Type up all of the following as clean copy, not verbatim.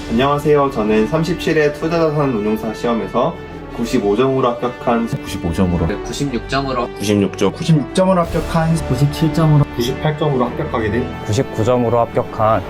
안녕하세요. 저는 37회 투자자산운용사 시험에서 95점으로 합격한 95점으로 96점으로 96점으로 합격한 97점으로 98점으로 합격하게 된 99점으로 합격한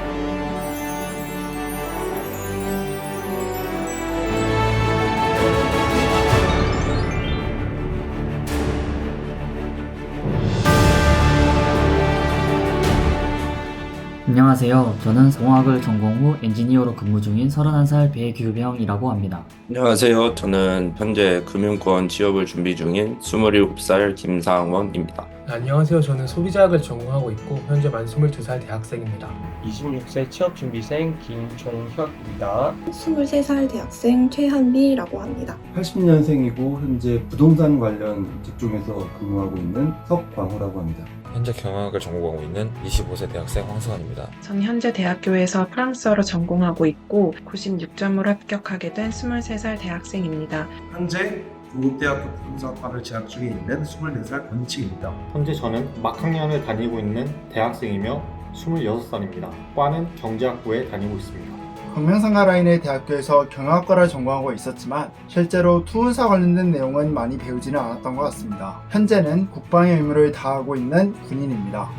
안녕하세요. 저는 공학을 전공 후 엔지니어로 근무 중인 31살 배규병이라고 합니다. 안녕하세요. 저는 현재 금융권 취업을 준비 중인 27살 김상원입니다. 안녕하세요. 저는 소비자학을 전공하고 있고 현재 만 22살 대학생입니다. 26세 취업준비생 김종혁입니다. 23살 대학생 최한비라고 합니다. 80년생이고 현재 부동산 관련 직종에서 근무하고 있는 석광호라고 합니다. 현재 경영학을 전공하고 있는 25세 대학생 황수환입니다. 전 현재 대학교에서 프랑스어를 전공하고 있고 96점으로 합격하게 된 23살 대학생입니다. 현재 동국대학교 부동산과를 재학 중에 있는 24살 권치입니다. 현재 저는 막학년을 다니고 있는 대학생이며 26살입니다. 과는 경제학부에 다니고 있습니다. 광명상가라인의 대학교에서 경영학과를 전공하고 있었지만 실제로 투혼사 관련된 내용은 많이 배우지는 않았던 것 같습니다. 현재는 국방의 의무를 다하고 있는 군인입니다.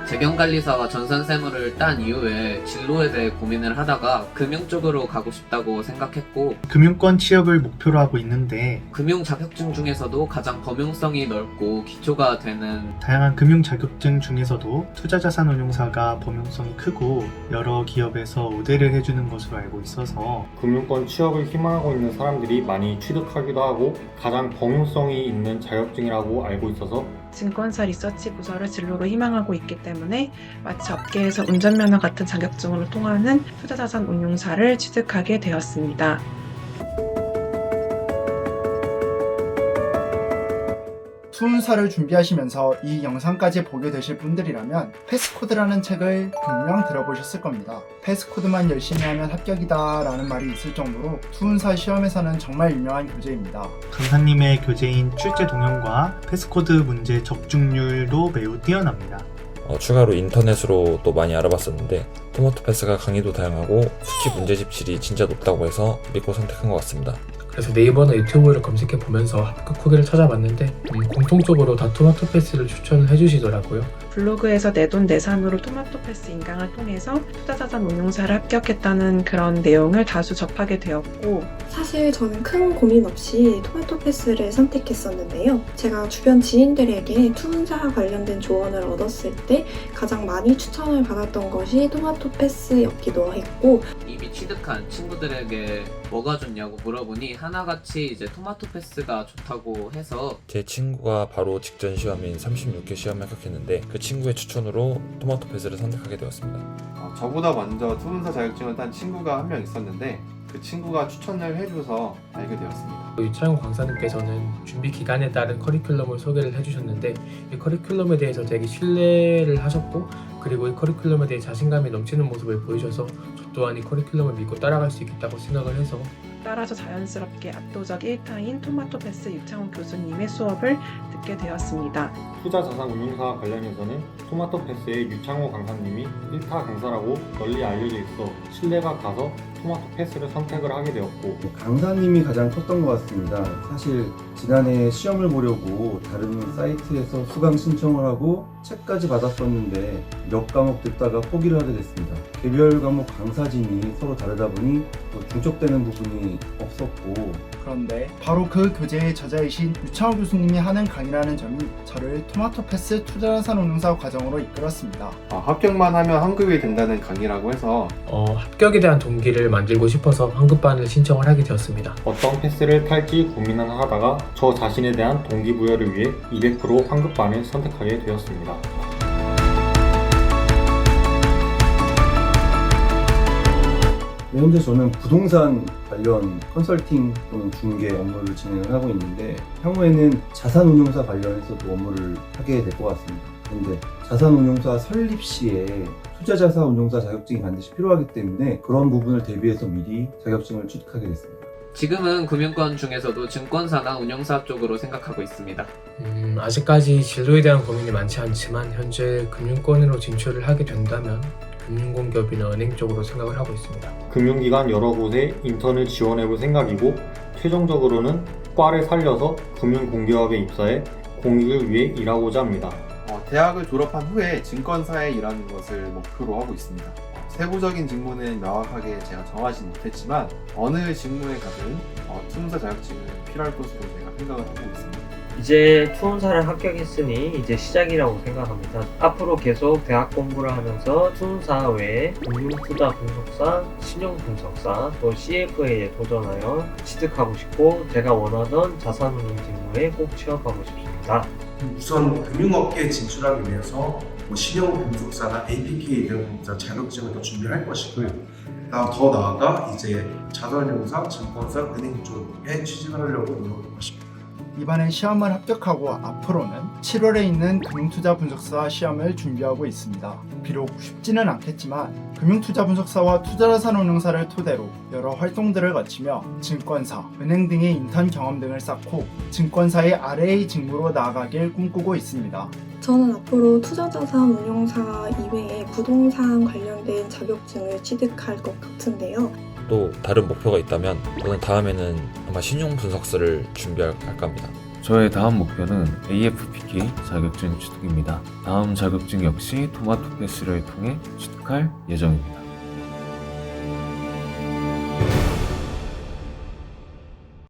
재경관리사와 전산세무를 딴 이후에 진로에 대해 고민을 하다가 금융 쪽으로 가고 싶다고 생각했고 금융권 취업을 목표로 하고 있는데 금융 자격증 중에서도 가장 범용성이 넓고 기초가 되는 다양한 금융 자격증 중에서도 투자자산운용사가 범용성이 크고 여러 기업에서 우대를 해주는 것으로 알고 있어서 금융권 취업을 희망하고 있는 사람들이 많이 취득하기도 하고 가장 범용성이 있는 자격증이라고 알고 있어서 증권사 리서치 부서를 진로로 희망하고 있기 때문에 마치 업계에서 운전면허 같은 자격증으로 통하는 투자자산 운용사를 취득하게 되었습니다. 투혼사를 준비하시면서 이 영상까지 보게 되실 분들이라면 패스코드라는 책을 분명 들어보셨을 겁니다. 패스코드만 열심히 하면 합격이다 라는 말이 있을 정도로 투혼사 시험에서는 정말 유명한 교재입니다. 강사님의 교재인 출제 동영과 패스코드 문제 적중률도 매우 뛰어납니다. 추가로 인터넷으로 또 많이 알아봤었는데 토마토 패스가 강의도 다양하고 특히 문제집 질이 진짜 높다고 해서 믿고 선택한 것 같습니다. 그래서 네이버나 유튜브를 검색해 보면서 합격 후기를 찾아봤는데 공통적으로 다 토마토 패스를 추천을 해주시더라고요. 블로그에서 내돈내산으로 토마토 패스 인강을 통해서 투자자산 운용사를 합격했다는 그런 내용을 다수 접하게 되었고 사실 저는 큰 고민 없이 토마토 패스를 선택했었는데요. 제가 주변 지인들에게 투혼사 관련된 조언을 얻었을 때 가장 많이 추천을 받았던 것이 토마토 패스였기도 했고 이미 취득한 친구들에게 뭐가 좋냐고 물어보니 하나같이 이제 토마토 패스가 좋다고 해서 제 친구가 바로 직전 시험인 36회 시험에 합격했는데 그 친구의 추천으로 토마토 패스를 선택하게 되었습니다. 저보다 먼저 투혼사 자격증을 딴 친구가 한 명 있었는데 그 친구가 추천을 해줘서 알게 되었습니다. 유창훈 강사님께서는 준비 기간에 따른 커리큘럼을 소개를 해주셨는데 이 커리큘럼에 대해서 되게 신뢰를 하셨고 그리고 이 커리큘럼에 대해 자신감이 넘치는 모습을 보이셔서 저 또한 이 커리큘럼을 믿고 따라갈 수 있겠다고 생각을 해서 따라서 자연스럽게 압도적 1타인 토마토 패스 유창훈 교수님의 수업을 듣게 되었습니다. 투자자산운용사 관련해서는 토마토 패스의 유창호 강사님이 1타 강사라고 널리 알려져 있어 신뢰가 가서 토마토 패스를 선택을 하게 되었고 강사님이 가장 컸던 것 같습니다. 사실 지난해 시험을 보려고 다른 사이트에서 수강 신청을 하고 책까지 받았었는데 몇 과목 듣다가 포기를 하게 됐습니다. 개별 과목 강사진이 서로 다르다 보니 중첩되는 부분이 없었고 그런데 바로 그 교재의 저자이신 유창호 교수님이 하는 강의라는 점이 저를 토마토 패스 투자자산운용사 과정으로 이끌었습니다. 합격만 하면 환급이 된다는 강의라고 해서 합격에 대한 동기를 만들고 싶어서 환급반을 신청을 하게 되었습니다. 어떤 패스를 탈지 고민을 하다가 저 자신에 대한 동기부여를 위해 200% 환급반을 선택하게 되었습니다. 현재 저는 부동산 관련 컨설팅 또는 중개 업무를 진행을 하고 있는데 향후에는 자산운용사 관련해서도 업무를 하게 될 것 같습니다. 그런데 자산운용사 설립 시에 투자자산운용사 자격증이 반드시 필요하기 때문에 그런 부분을 대비해서 미리 자격증을 취득하게 됐습니다. 지금은 금융권 중에서도 증권사나 운용사 쪽으로 생각하고 있습니다. 아직까지 진로에 대한 고민이 많지 않지만 현재 금융권으로 진출을 하게 된다면 금융공기업이나 은행 쪽으로 생각을 하고 있습니다. 금융기관 여러 곳에 인턴을 지원해볼 생각이고 최종적으로는 과를 살려서 금융공기업에 입사해 공익을 위해 일하고자 합니다. 대학을 졸업한 후에 증권사에 일하는 것을 목표로 하고 있습니다. 세부적인 직무는 명확하게 제가 정하진 못했지만 어느 직무에 가든 투문사 자격증은 필요할 것으로 제가 생각을 하고 있습니다. 이제 투문사를 합격했으니 이제 시작이라고 생각합니다. 앞으로 계속 대학 공부를 하면서 투문사 외에 금융투자 분석사, 신용분석사, 또 CFA에 도전하여 취득하고 싶고 제가 원하던 자산운용 직무에 꼭 취업하고 싶습니다. 우선 금융업계에 진출하기 위해서 신용분석사나 APK 등 자격증을 더 준비할 것이고요. 더 나아가 이제 자산운용사, 증권사, 은행 쪽에 취직을 하려고 노력할 것입니다. 이번에 시험을 합격하고 앞으로는 7월에 있는 금융투자 분석사 시험을 준비하고 있습니다. 비록 쉽지는 않겠지만 금융투자 분석사와 투자자산 운용사를 토대로 여러 활동들을 거치며 증권사, 은행 등의 인턴 경험 등을 쌓고 증권사의 RA 직무로 나아가길 꿈꾸고 있습니다. 저는 앞으로 투자자산 운용사 이외에 부동산 관련된 자격증을 취득할 것 같은데요. 또 다른 목표가 있다면 저는 다음에는 아마 신용 분석사를 준비할까 합니다. 저의 다음 목표는 AFPK 자격증 취득입니다. 다음 자격증 역시 토마토 패스를 통해 취득할 예정입니다.